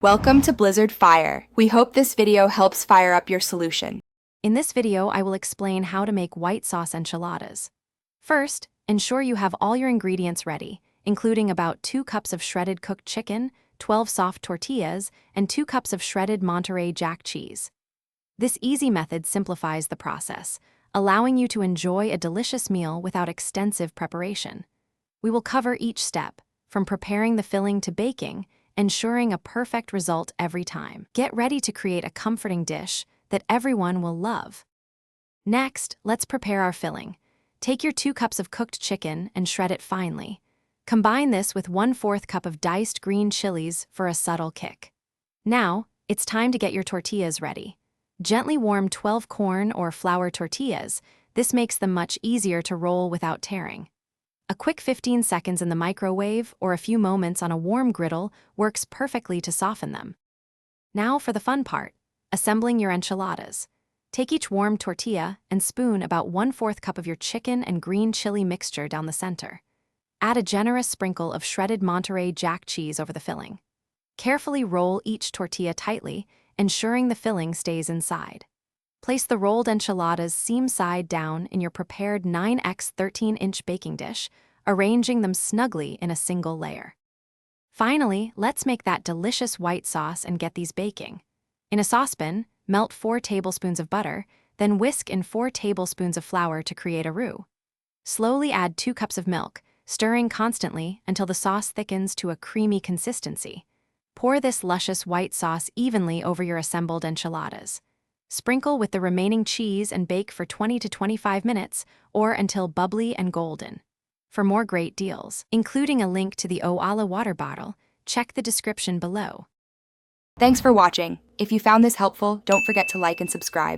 Welcome to Blizzard Fire. We hope this video helps fire up your solution. In this video, I will explain how to make white sauce enchiladas. First, ensure you have all your ingredients ready, including about 2 cups of shredded cooked chicken, 12 soft tortillas, and 2 cups of shredded Monterey Jack cheese. This easy method simplifies the process, allowing you to enjoy a delicious meal without extensive preparation. We will cover each step, from preparing the filling to baking, ensuring a perfect result every time. Get ready to create a comforting dish that everyone will love. Next, let's prepare our filling. Take your 2 cups of cooked chicken and shred it finely. Combine this with 1/4 cup of diced green chilies for a subtle kick. Now, it's time to get your tortillas ready. Gently warm 12 corn or flour tortillas. This makes them much easier to roll without tearing. A quick 15 seconds in the microwave or a few moments on a warm griddle works perfectly to soften them. Now for the fun part, assembling your enchiladas. Take each warm tortilla and spoon about 1/4 cup of your chicken and green chili mixture down the center. Add a generous sprinkle of shredded Monterey Jack cheese over the filling. Carefully roll each tortilla tightly, ensuring the filling stays inside. Place the rolled enchiladas seam side down in your prepared 9x 13-inch baking dish, arranging them snugly in a single layer. Finally, let's make that delicious white sauce and get these baking. In a saucepan, melt 4 tablespoons of butter, then whisk in 4 tablespoons of flour to create a roux. Slowly add 2 cups of milk, stirring constantly until the sauce thickens to a creamy consistency. Pour this luscious white sauce evenly over your assembled enchiladas. Sprinkle with the remaining cheese and bake for 20 to 25 minutes or until bubbly and golden. For more great deals, including a link to the Oala water bottle, check the description below. Thanks for watching. If you found this helpful, don't forget to like and subscribe.